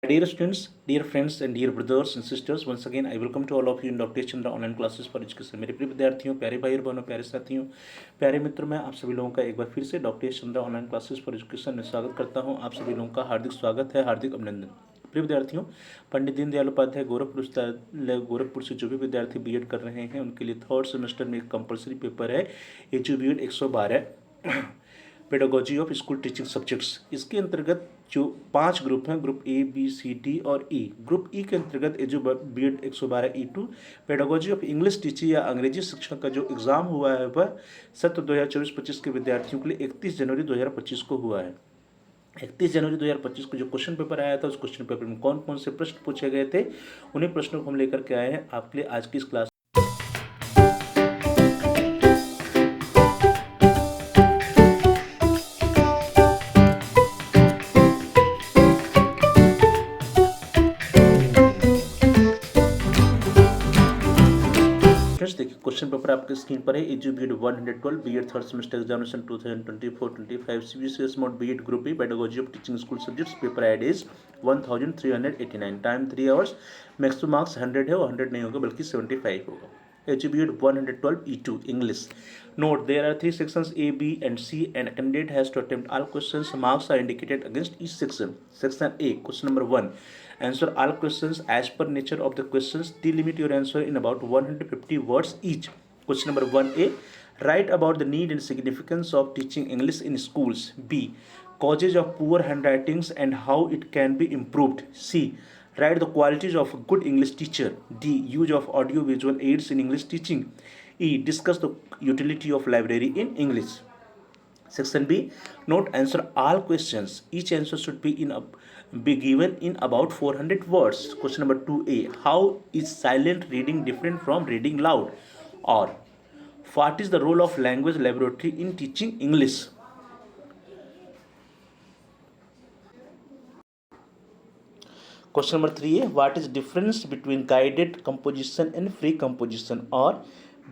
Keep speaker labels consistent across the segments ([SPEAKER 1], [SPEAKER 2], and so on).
[SPEAKER 1] Dear students, dear friends and dear brothers and sisters, once again I welcome to all of you in Dr. Chandra online classes for education. मेरे प्रिय विद्यार्थियों, प्यारे भाई और बहनों, प्यारे साथियों, प्यारे मित्रों, मैं आप सभी लोगों का एक बार फिर से doctor Chandra online classes for education में स्वागत करता हूं। आप सभी लोगों का हार्दिक स्वागत है, हार्दिक अभिनंदन। प्रिय विद्यार्थियों, पंडित दीनदयाल उपाध्याय गोरखपुर विश्वविद्यालय गोरखपुर से जो भी विद्यार्थी बीएड कर रहे हैं उनके लिए थर्ड सेमेस्टर में एक कंपलसरी पेपर है HU BEd 112 pedagogy of school teaching subjects. इसके अंतर्गत जो 5 ग्रुप हैं, group A B C D और ई। ग्रुप ई के अंतर्गत जो B Ed 112 E2 pedagogy of English teaching या अंग्रेजी शिक्षण का जो एग्ज़ाम हुआ है वह सत्र 2024-25 के विद्यार्थियों के लिए 31 जनवरी 2025 को हुआ है। 31 जनवरी 2025 को जो क्वेश्चन पेपर आया था उस क्वेश्चन पेपर में कौन कौन से प्रश्न पूछे गए थे, उन्हीं प्रश्नों को हम लेकर के आए हैं आपके लिए आज की इस क्लास। देखिए क्वेश्चन पेपर आपके स्क्रीन पर है। HU BEd 112 BEd third semester examination 2024-25 CBCS mode BEd group E pedagogy of teaching school subjects. Paper ID is 1389, time 3 hours, maximum marks 100 है और 100 नहीं होगा बल्कि 75 होगा। एचयू BEd 112 E2 English. Note, there are 3 sections A, B and C and a candidate has to attempt all questions. Marks are indicated against each section. Section A, question number 1. Answer all questions as per nature of the questions. Delimit your answer in about 150 words each. Question number 1A. Write about the need and significance of teaching English in schools. B. Causes of poor handwritings and how it can be improved. C. Write the qualities of a good English teacher. D. Use of audio visual aids in English teaching. E. Discuss the utility of library in English. Section B. Note, answer all questions. Each answer should be given in about 400 words. Question number 2A. How is silent reading different from reading loud? Or what is the role of language laboratory in teaching English? Question number 3A. What is difference between guided composition and free composition? Or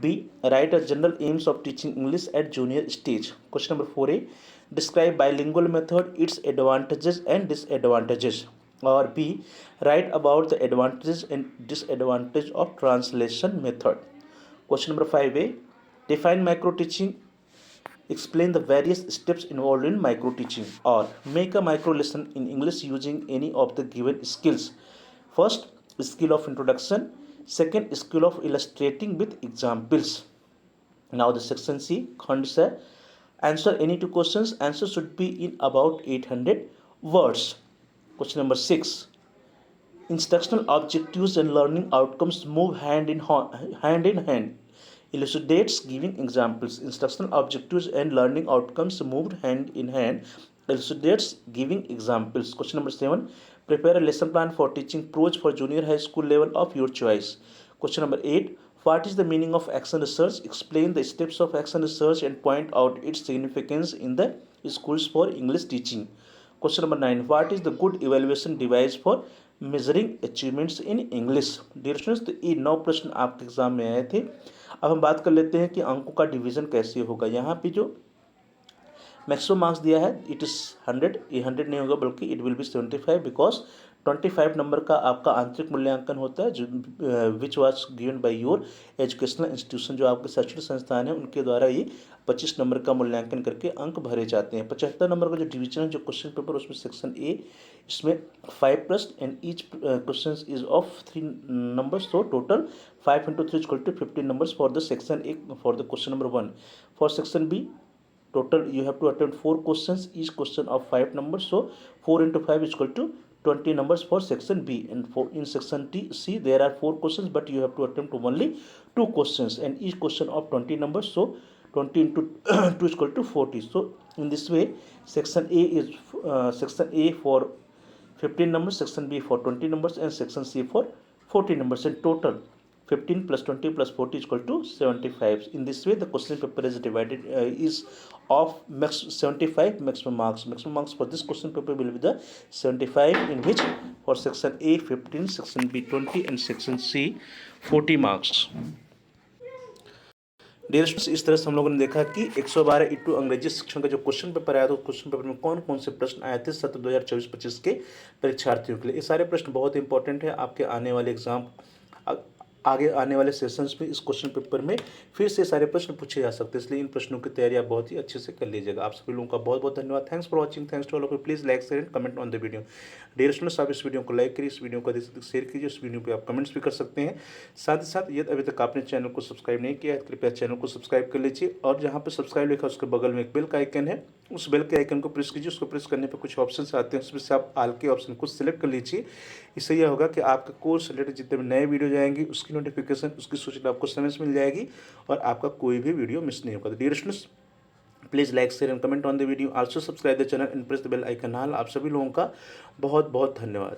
[SPEAKER 1] B. Write a general aims of teaching English at junior stage. Question number 4A. Describe bilingual method, its advantages and disadvantages. Or B. Write about the advantages and disadvantage of translation method. Question number 5A. Define micro teaching. Explain the various steps involved in micro teaching. Or make a micro lesson in English using any of the given skills. First, skill of introduction. Second, skill of illustrating with examples. Now the section C, Khand se. Answer any 2 questions. Answer should be in about 800 words. Question number 6. Instructional objectives and learning outcomes move hand in hand. Elucidates giving examples. Instructional objectives and learning outcomes moved hand in hand. Elucidates giving examples. Question number 7. Prepare a lesson plan for teaching prose for junior high school level of your choice. Question number 8. What is the meaning of action research? Explain the steps of action research and point out its significance in the schools for English teaching. Question number 9. What is the good evaluation device for measuring achievements in English? Dear students, तो ये 9 प्रश्न आपके exam में आए थे। अब हम बात कर लेते हैं कि अंकों का डिवीज़न कैसे होगा। यहाँ पे जो मैक्सिमम मार्क्स दिया है इट इज़ 100, ये 100 नहीं होगा बल्कि it will be 75 because 25 number का आपका आंतरिक मूल्यांकन होता है जो which was given by your educational institution, जो आपके शैक्षणिक संस्थान है उनके द्वारा ये 25 नंबर का मूल्यांकन करके अंक भरे जाते हैं। 75 नंबर का जो डिवीजन है जो क्वेश्चन पेपर उसमें सेक्शन ए, इसमें 5 प्रश्न and each question is of 3 numbers, so total 5 into 3 is equal to 15 numbers for the section A for the question number 1. For section B, total you have to attempt 4 questions, each question of 5 numbers, so 4 into 5 is equal to 20 numbers for section B. And for in section C there are 4 questions but you have to attempt only 2 questions and each question of 20 numbers, so 20 into 2 is equal to 40. So in this way section A is section A for 15 numbers, section B for 20 numbers and section C for 40 numbers, and total 15 plus 20 plus 40 is equal to 75. In this way the question paper is divided is of 75 maximum marks. Maximum marks for this question paper will be the 75, in which for section A 15, section B 20 and section C 40 marks. Dear students, इस तरह से हम लोगों ने देखा कि 112 ईटू अंग्रेजी शिक्षण का जो क्वेश्चन पेपर आया था, क्वेश्चन पेपर में कौन कौन से प्रश्न आए थे सत्र 2024-25 के परीक्षार्थियों के लिए। ये सारे प्रश्न बहुत इंपॉर्टेंट है आपके आने वाले एग्जाम, आगे आने वाले सेशंस में इस क्वेश्चन पेपर में फिर से सारे प्रश्न पूछे जा सकते हैं, इसलिए इन प्रश्नों की तैयारी आप बहुत ही अच्छे से कर लीजिएगा। आप सभी लोगों का बहुत बहुत धन्यवाद। Thanks for watching, thanks to all of you. Please like share and comment on the video. Dear students, आप इस वीडियो को लाइक करिए, इस वीडियो को अधिक से अधिक शेयर कीजिए, इस वीडियो पे आप कमेंट्स भी कर सकते हैं। साथ ही साथ यदि अभी तक आपने चैनल को सब्सक्राइब नहीं किया है, कृपया चैनल को सब्सक्राइब कर लीजिए, और जहाँ पे सब्सक्राइब लिखा है उसके बगल में एक बेल का आइकन है, उस बेल के आइकन को प्रेस कीजिए। उसको प्रेस करने पर कुछ ऑप्शन आते हैं, उसमें से आप आल के ऑप्शन को सिलेक्ट कर लीजिए। इससे यह होगा कि आपका कोर्स रिलेटेड जितने भी नए वीडियो जाएंगे उसकी नोटिफिकेशन, उसकी सूचना आपको समय से मिल जाएगी और आपका कोई भी वीडियो मिस नहीं होगा। तो dear students, please like share and comment on the video, also subscribe the channel and press the bell icon all. आप सभी लोगों का बहुत बहुत धन्यवाद।